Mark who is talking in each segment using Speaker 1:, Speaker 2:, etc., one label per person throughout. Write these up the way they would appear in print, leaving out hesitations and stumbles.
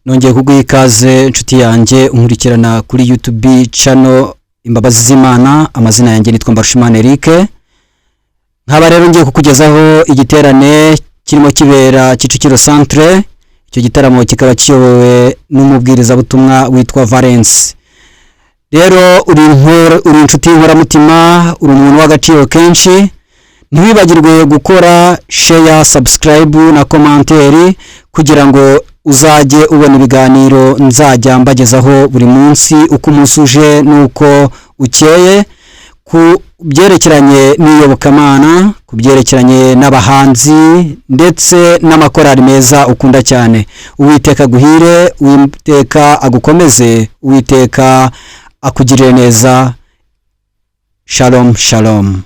Speaker 1: nongeye kuguha ikaze inshuti yanjye unkurikirana kuri YouTube channel Imbabazi z'Imana. Amazina yanjye nitwa Mbarushimana Eric. Nkaba rero ngiye kukugezaho igiterane kirimo kibera Kicukiro Centre. Icyo gitaramo kikaba kiyobowe n'umubwiriza butumwa witwa Valence. Rero uri inshuti y'inkoramutima, uri umuntu w'agaciro kenshi. Ntiwibagirwe gukora share, subscribe na commentaire kugira ngo uzajye ubona ibiganiro nzajya mbagezaho buri munsi uko umunsi uje nuko ukeye, ku byerekeranye n'iyobokamana, ku byerekeranye n'abahanzi ndetse n'amakorari meza ukunda cyane. Uwiteka guhire, Uwiteka agukomeze, Uwiteka akugirire neza. Shalom shalom.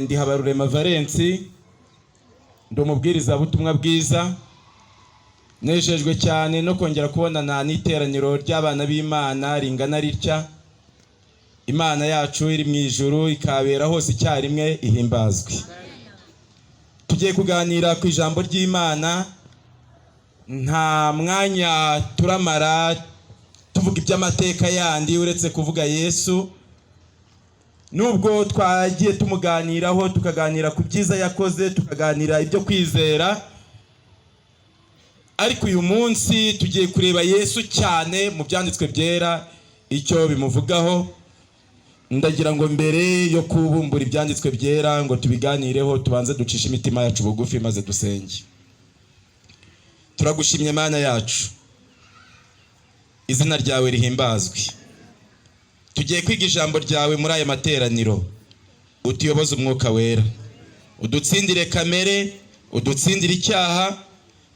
Speaker 2: Ndi Habarurema Valence, ndi umubwiriza butumwa bwiza. Nejejwe cyane no kongera kubonana n'iteraniro ry'abana b'Imana ringana ritya. Imana yacu iri mu ijuru ikabera hose icyarimwe ihimbazwe. Tugiye kuganira ku ijambo ry'Imana, nta mwanya turamara tuvuga iby'amateka yandi uretse kuvuga Yesu. Nubwo twagiye tumuganiraho, tukaganira ku byiza yakoze, tukaganira ibyo kwizera, ariko uyu munsi tugiye kureba Yesu cyane mu byanditswe byera icyo bimuvugaho. ndagira ngo mbere yo kubumbura ibyanditswe byera ngo tubiganireho tubanze ducishe imitima yacu bugufi maze dusenge. Turagushimye Mana yacu, izina ryawe rihimbazwe. Tugiye kwiga ijambo ryawe muri aya materaniro, utuyoboze umwuka wera, udutsindire kamere, udutsindire icyaha,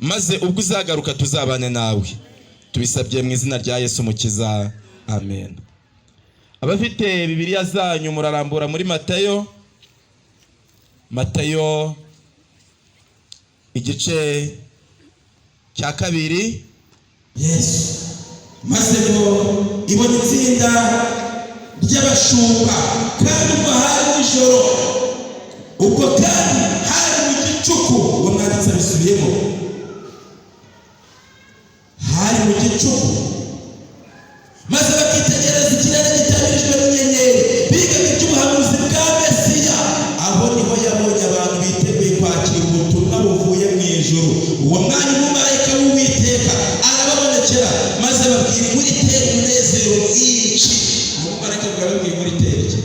Speaker 2: maze ubwo uzagaruka tuzabane nawe. Tubisabye mu izina rya Yesu Mukiza, amen. Abafite Bibiliya zanyu murarambura muri Matayo igice cya 2.
Speaker 3: Yesu maze ngo ibona itsinda ry'abashumba kandi ubwo hari nijoro, ubwo kandi hari mu gicuku. Uwo mwanditsi abisubiyemo, hari mu gicuku. Maze bakitegereza ikirere gitabirijwe n'inyenyeri, bigaga iby'ubuhanuzi bwa Mesiya. Aho niho yabonye abantu biteguye kwakira ubutumwa buvuye mu ijuru. Uwo mwanya umumarayika w'Uwiteka arababonekera, maze babwira inkuru itera umunezero mwinshi. Umumarayika bwababwiye inkuru itera iki?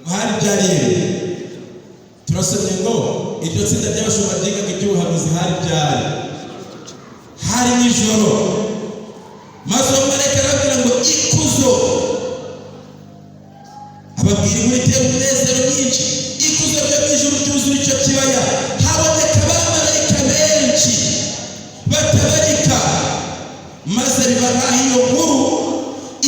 Speaker 3: Hari byari turasomye ngo iryo tsinda ry'abashumba ryigaga iby'ubuhanuzi hari nijoro. Maze umumarayika arababwira ngo ikuzo, ababwira inkuru itera umunezero mwinshi. Ikuzo ryo mu ijuru ryuzura icyo kibaya, haboneka abamarayika benshi batabarika. Maze biba nk'aho iyo nkuru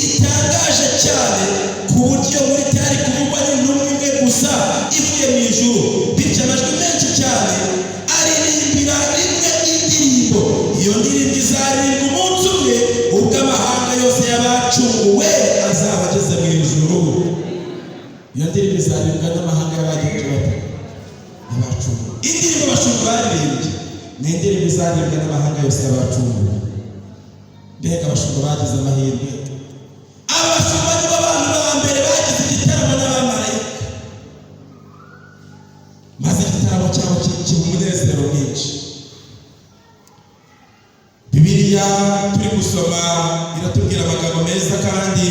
Speaker 3: itangaje cyane ku buryo muri itari kuvugwa n'intumwa imwe gusa ivuye mu ijuru, bityo amajwi menshi cyane aririmbira rimwe indirimbo. Iyo ndirimbo izaririmbwa umunsi umwe, ubwo amahanga yose y'abacunguwe azaba ageze mu ijuru. Iyo ndirimbo izaririmbwa n'amahanga y'abacunguwe. Indirimbo abashumba baririmbye ni indirimbo izaririmbwa n'amahanga yose y'abacunguwe. Mbega abashumba bagize amahirwe. Abashumba nibo bantu ba mbere bagize igitaramo n'abamarayika, maze igitaramo cyabo kiba umunezero mwinshi. Bibiliya turi gusoma iratubwira amagambo meza kandi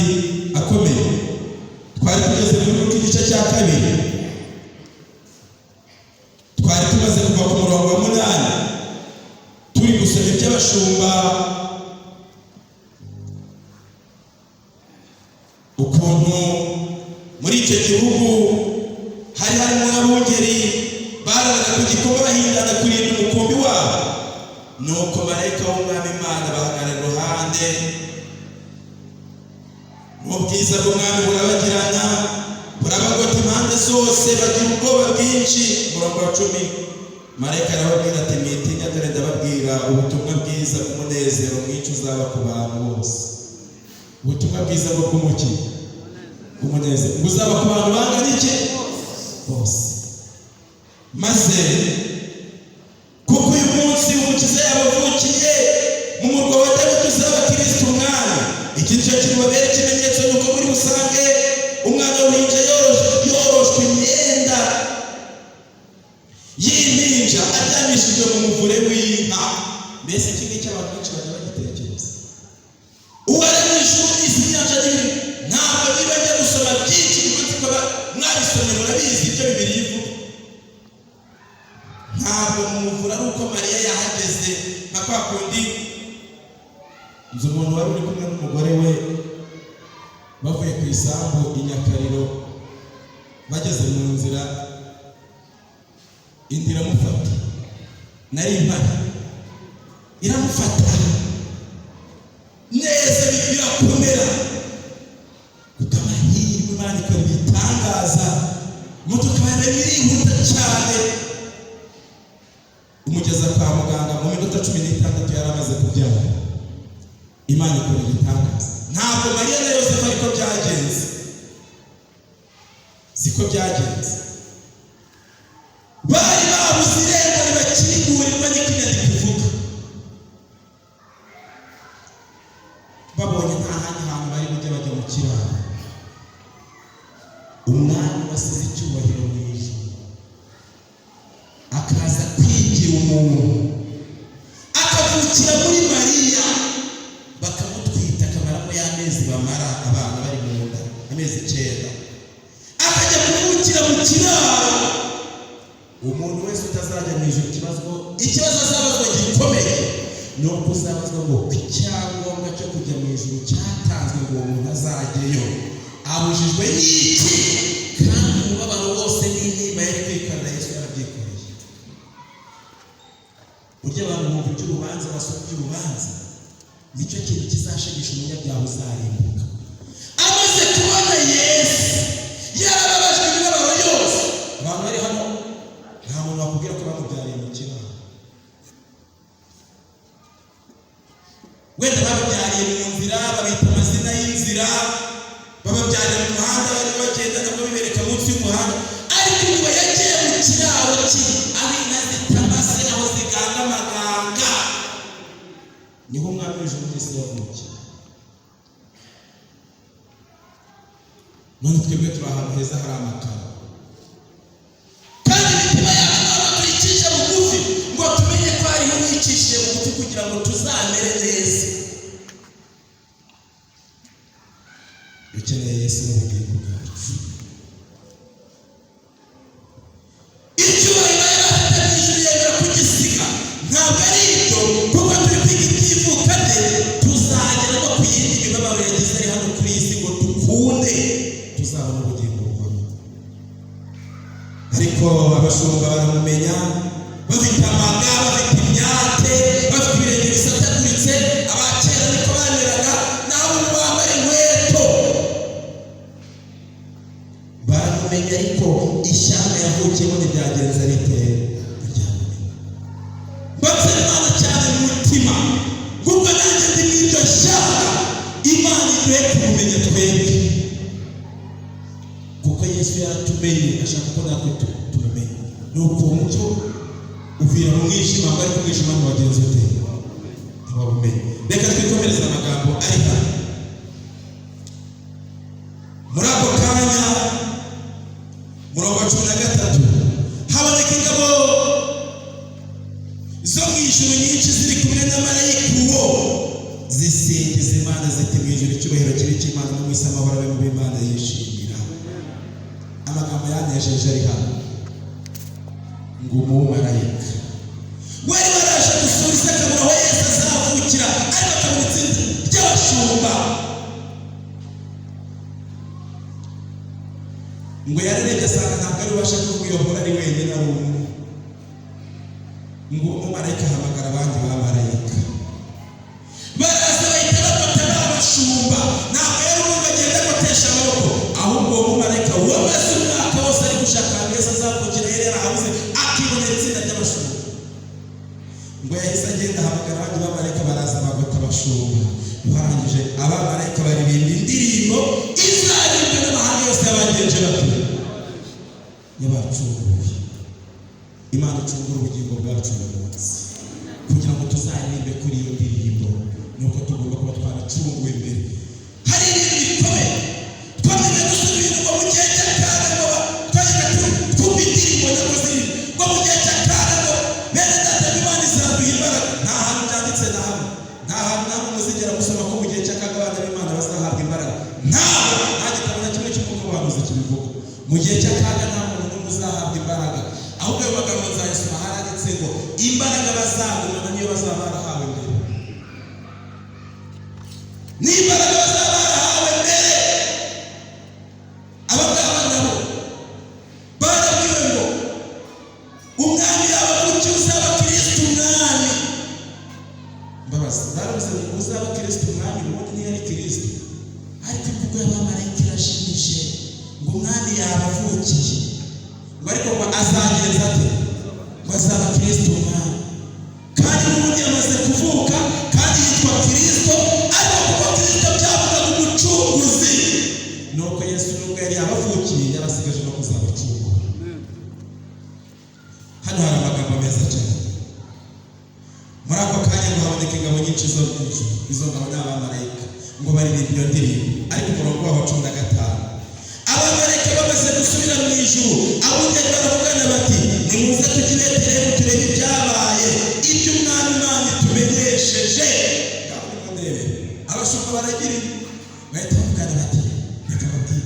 Speaker 3: akomeye. Twari tugeze muri igice cya 2, twari tumaze kuva ku murongo wa 8 turi gusoma iby'abashumba, ukuntu muri icyo gihugu hari harimo abungeri bararaga ku gikombe bahindana kurinda umukumbi wabo. Nuko marayika w'Umwami Imana bahagarara iruhande, n'ubwiza bw'Umwami burabagirana, burabagota impande zose, bagira ubwoba bwinshi. Umurongo wa 10, marayika arababwira ati mwitinya, dore ndababwira ubutumwa bwiza bw'umunezero mwinshi uzaba ku bantu bose. Ubutumwa bwiza bwo bw'umuki umunezero uzaba ku bantu bangana iki bose. Maze kuko uyu munsi umukiza yabavukiye mu murwa wa Dawidi, uzaba Kristo umwami. Iki nicyo kiribabera ikimenyetso, nuko muri busange umwana w'uruhinja yoroshwe imyenda y'impinja, aryamishijwe mu muvure w'inka. Mbese iki ngiki abantu benshi bajya bagitekereza. Uwaremye ijuru n'isi n'inyanja n'ibindi. Ntabwo niba njya gusoma byinshi kuko mwabisomye murabizi ibyo Bibiliya ivuga. Ntabwo mu muvure ari uko Mariya yahageze nka kwa kundi nzi umuntu wari uri kumwe n'umugore we bavuye ku isambu i Nyakariro, bageze mu nzira indi iramufata, nari impari iramufata neza birakomera. Kuko amahirwe Imana ikora ibitangaza, imodoka irihuta cyane, umugeza kwa muganga mu minota 16 yari amaze kubyara. Imana ikora ibitangaza. Ntabwo Mariya na Yosefu ariko byagenze, siko byagenze. Bari babuze irembo ribakingurirwa n'ikinyandiko kivuga. Babonye nta handi hantu bari bujya bajya mu kiraro. Umwami wasize icyubahiro mu ijuru akaza kwigira umuntu, akavukira muri Mariya. kiraro umuntu wese utazajya mu ijuru ikibazo azabazwa gikomeye ni uko uzabazwa ngo icyangombwa cyo kujya mu ijuru cyatanzwe ngo uwo muntu azajyeyo abujijwe n'iki kandi umubabaro wose n'intimba yari kwikorera Yesu yarabyikoreye. Burya abantu bumva iby'urubanza basoma iby'urubanza nicyo kintu kizashegesha umunyabyaha uzarimbuka. Amaze kubona Yesu yarababajwe n'imibabaro yose, abantu bari hano nta muntu wakubwira ko bamubyariye mu kiraro. Wenda bamubyariye mu nzira, babita amazina y'inzira, bababyariye mu muhanda bari bagenda nabwo bibereka munsi y'umuhanda, ariko niba yagiye mu kiraro cye ari inka zitamase aho ziganga amaganga, niho umwami w'ijuru n'isi yavukiye. None twebwe turi ahantu heza hari amakaro, kandi imitima yacu ntabwo tuyicisha bugufi ngo tumenye ko hariho uyicishije bugufi kugira ngo tuzamere neza. Dukeneye Yesu mu bugingo bwacu. Icyubahiro yari afite mu ijuru yemera kugisiga, ntabwo ari ibyo kuko turi kwiga iby'ivuka rye, tuzagera no ku yindi mibabaro yagize ari hano kuri iyi si ngo dukunde tuzabona ubugingo buhoraho. Ariko abashumba baramumenya, bafite amaga, bafite imyate, bafite ibirenge bisataguritse, abakera niko bameraga, naho ubu bambaye inkweto. Baramumenya ariko ishyanga yavukiyemo ntibyagenze bite? Mbatse Imana cyane mu mutima, kuko nanjye ndi mu iryo shyanga. Imana iduhe kumumenya twebwe, kuko Yesu yaratumenye, ashaka ko natwe tumumenye. Nuko umucyo uvira mu mwijima, bari ku mwijima ntiwagenze ute? Ntiwabumenye. Reka twikomereze amagambo ari hano. Muri ako kanya murongo wa 13 haboneka ingabo zo mu ijuru nyinshi ziri kumwe na marayika uwo, zisingiza Imana ziti mu ijuru icyubahiro kibi cy'Imana no mu isi amahoro abe mu b'Imana yishimira. Amagambo yanejeje ari hano ngo umumarayika wari waraje gusura isakabura aho Yesu azavukira, ariko akabona itsinda ry'abashumba ngo yararebye asanga ntabwo ari ubasha kuvuga iyo nkuru ari wenyine ari umwe. Ngo umumarayika ahamagara abandi bamarayika, baraza bahita bafata n'abashumba. Ntabwo yari umuntu agenda agotesha amaboko, ahubwo uwo mumarayika wamaze umwaka wose ari gushaka ahantu Yesu azavukira yari yarahabuze, akibonera itsinda ry'abashumba. Ngo yahise agenda ahamagara abandi bamarayika, baraza bagota abashumba. Barangije abamarayika baririmba indirimbo izaririmbwa n'amahanga yose y'abagenje batuye y'abacunguye. Imana icungura ubugingo bwacu uyu munsi kugira ngo tuzaririmbe kuri iyo ndirimbo, nuko tugomba kuba twaracunguwe mbere. Hari ibintu bikomeye twamenye dusubira ngo mu gihe cy'akaga ngo twajyaga twumva indirimbo nabwo ziririmba ngo mu gihe cy'akaga ngo bene data Imana izaduha imbaraga. Nta hantu byanditse na hamwe, nta hantu namwe muzigera musoma ko mu gihe cy'akaga abana b'Imana bazahabwa imbaraga. Nta gitabo na kimwe cy'umwuka w'abahanuzi kibivuga. Mu gihe cy'akaga nta muntu n'umwe uzahabwa imbaraga, ahubwo ayo magambo nzayasoma haranditse ngo imbaraga bazagumana niyo bazaba barahawe mbere. N'imbaraga bazaba barahawe mbere. Abangaba nabo barabwiwe ngo umwami yabavukiye uzaba Kristo umwami. Mbabazi baravuze ngo uzaba Kristo umwami, ubundi ntiyari Kristo, ariko imvugo y'abamarayika irashimishije ngo umwami yabavukiye, ngo ariko ngo azagenza ate? Ngo azaba Kristo umwami. Kandi n'ubundi yamaze kuvuka kandi yitwa Kristo, ariko kuko Kristo byavugaga umucunguzi, nuko Yesu nubwo yari yabavukiye yarasigaje no kuzabacungura. Hano hari amagambo meza cyane. Muri ako kanya ngo haboneka ingabo nyinshi zo mu ijuru, izo ngabo ni abamarayika ngo baririmba iyo ndirimbo. Ariko umurongo waho 15 abamarayika bamaze gusubira mu ijuru, abungeri baravugana bati nimuze tujye i Betelehemu turebe ibyabaye, ibyo umwami Imana itumenyesheje. Abashumba baragira bahita bavugana bati reka babwire,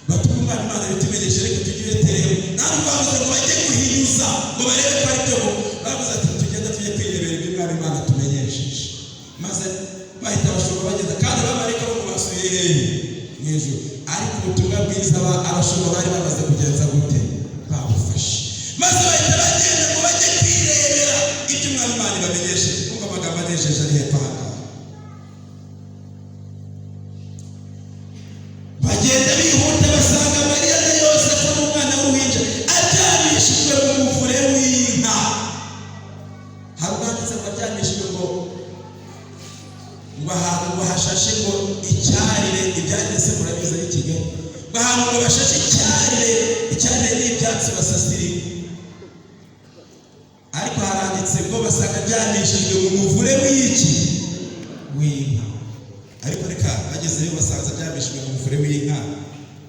Speaker 3: batuma kandi Imana bitumenyeshe reka tugire terero ntabwo bavuze ngo bajye guhinyuza ngo barebe ko ari byo bavuze ati tugenda tujye kwirebera ibyo Umwami Imana tumenyesheje maze bahita abashumba bagenda kandi abamarayika bo basubiye hehe mu ijuru ariko ubutumwa bwiza abashumba bari bamaze kugenza gute babufashe maze bahita bagenda ngo bajye kwirebera ibyo Umwami Imana ibamenyesheje kuko amagambo anejeje ari hepfo aha bagenda bihuta basanga Mariya na Yosefu n'umwana w'uruhinja aryamishijwe mu muvure w'inka hari ubwanditse ngo aryamishijwe ngo ahantu ngo hashashe ngo icyarire ibyageze murabizi ari Kigali ahantu ngo bashashe icyarire n'ibyatsi basasira ariko haranditse ngo basanga aryamishijwe mu muvure w'inka ariko reka bagezeyo basanze aryamishijwe mu muvure w'inka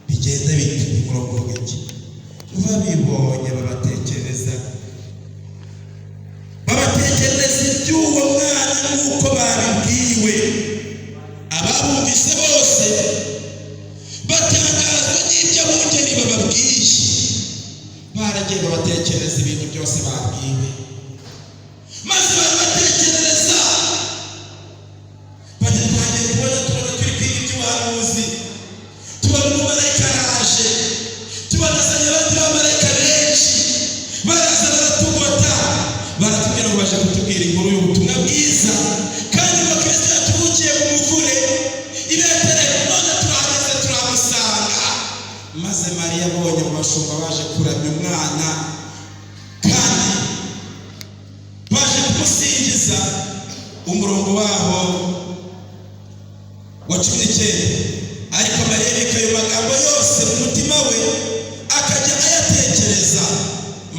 Speaker 3: bigenda bita umurongo w'iki babibonye babatekereza iby'uwo mwana nk'uko babibwiwe ababumvise bose batangazwa n'ibyo abungeri bababwiye baragiye babatekereza ibintu byose babwiwe maze barabatekereza bagiye kubona tubona turi kwiga iby'ubuhanuzi tubona umumarayika araje tubona azanye abandi bamarayika benshi baraza baratugota baratubwira ngo baje kutubwira inkuru y'ubutumwa bwiza kandi ngo Kristo yatubukiye mu muvure ibetereye none turahageze turamusanga maze Mariya abonye mu bashumba baje kuramya umwana kandi baje kumusingiza umurongo waho wa 19 ariko Mariya yabika ayo magambo yose mu mutima we akajya ayatekereza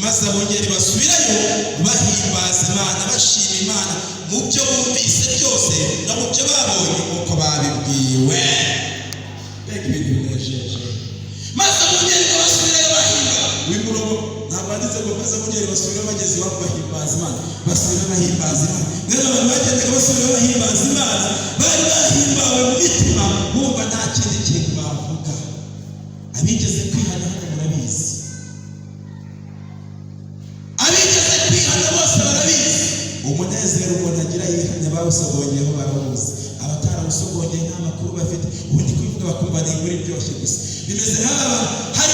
Speaker 3: maze abongera basubirayo bahimbaza Imana bashima Imana mu byo bumvise byose no mu byo babonye uko babibwiwe mbega ibintu binejeje maze abongera basubirayo bahimba w'umurongo ntabwo banditse ngo maze abongera basubirayo bageze iwabo bahimbaza Imana basubirayo bahimbaza Imana rero abantu bagendaga basubirayo bahimbaza Imana bari bahimbawe mu mitima bumva nta kindi kintu bavuga abigeze kwihana hano murabizi bose barabizi umunezero umuntu agira yihanye bawusogonyeho barawuzi abatarawusogongeye nta makuru bafite ubundi kubivuga bakumva ni inkuru iryoshye gusa bimeze nk'aba hari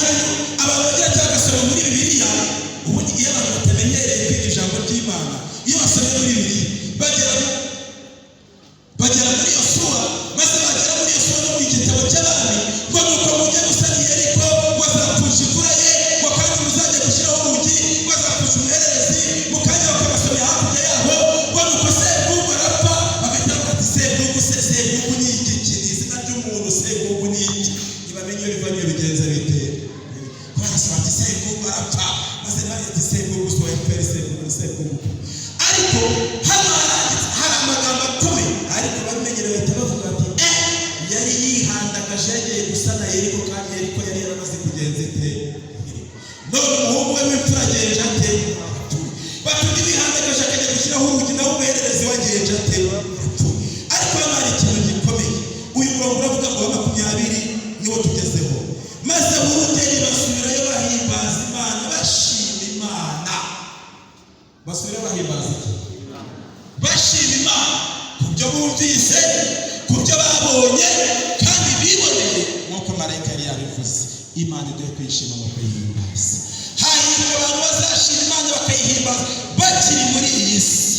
Speaker 3: abantu bagira cyangwa gasoma muri Bibiliya ubundi iyo abantu batamenyereye kwiga ijambo ry'Imana iyo basomye muri Bibiliya bagera muri Yosuwa maze bagera muri Yosuwa no mu gitabo cy'abami ngo nuko mujye gusana Yeriko ngo azapfusha imfura ye ngo kandi muzajya gushyiraho urugi ngo azapfusha umuhererezi mu kanya bakabasomera hakurya yaho ngo nuko Sebwugu arapfa bagahita bati Sebwugu ni igiki ni izina ry'umuntu Sebwugu ni iki ntibamenye iyo biva n'iyo bigenza bite barasaba ati Sebwugu arapfa maze nawe ati Sebwugu so efuperi Sebwugu ariko hano hari amagambo akomeye ariko bamenyereye bahita bavuga ati yari yihandagaje yagiye gusana Yeriko kandi Yeriko yari yaramaze kugenza ite none umuhungu we w'imfura agenje ate batundi bihandagaje akajya gushyiraho urugi nawe umuhererezi wagenje ate ariko hano hari ikintu gikomeye uyu murongo uravuga ngo wa 20 niwo tugezeho maze abungeri basubirayo bahimbaza Imana bashima Imana basubirayo bahimbaza iki bashima Imana ku byo bumvise ku byo babonye kandi biboneye nk'uko marayika yari yabivuze Imana iduhe kwishima no kuyihimbaza hahirwa abantu bazashima Imana bakayihimbaza bakiri muri iyi si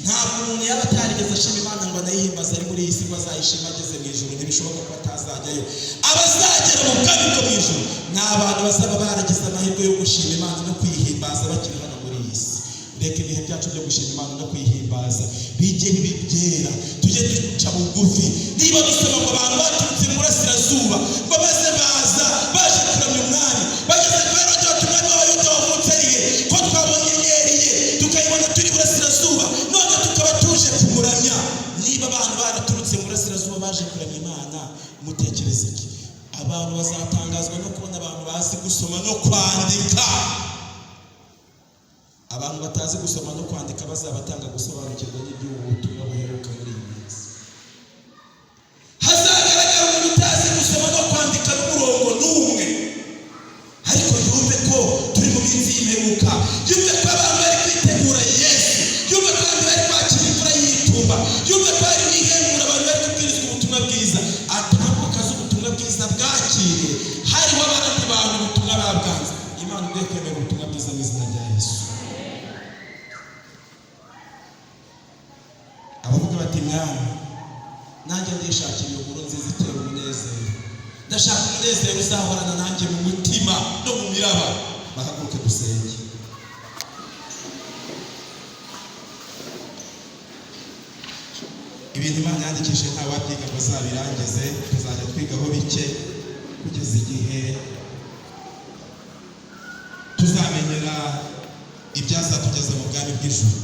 Speaker 3: ntabwo umuntu yaba atarigeze ashima Imana ngo anayihimbaze ari muri iyi si ngo azayishima ageze mu ijuru ntibishoboka ko atazajyayo abazagera mu bwami bwo mu ijuru ni abantu bazaba baragize amahirwe yo gushima Imana no kuyihimbaza bakiri hano muri iyi si reka ibihe byacu byo gushima Imana no kuyihimbaza bijye bibyera tujye duca bugufi niba dusaba ngo abantu baturutse mu burasirazuba ngo maze baje kuramya umwami bageze ku Herode umwami w'Abayuda wavutse ariye ko twabonye yeriye tukayibona turi burasirazuba none tukaba tuje kumuramya niba abantu baraturutse mu burasirazuba baje kuramya Imana mutekereze iki abantu bazatangazwa no kubona abantu bazi gusoma no kwandika abantu batazi gusoma no kwandika bazabatanga gusobanukirwa n'iby'ubu butumwa buheruka muri iyi minsi hazagaragara umuntu utazi gusoma no kwandika n'umurongo n'umwe byumve ko hari n'ihemura abantu bari kubwirizwa ubutumwa bwiza, atambuka z'ubutumwa bwiza bwakire, hariho abandi bantu ubutumwa babwanze. Imana ugiye kwemera ubutumwa bwiza mu izina rya Yesu. Abavuga bati mwami nanjye ndishakira iyo nkuru nziza itera umunezero, ndashaka umunezero uzahorana nanjye mu mutima no mu miraba, bahaguruke dusenge. Ibintu Imana yandikishije nta wabyiga ngo azabirangize, tuzajya twigaho bike kugeza igihe tuzamenyera ibyazatugeza mu bwami bw'ijuru.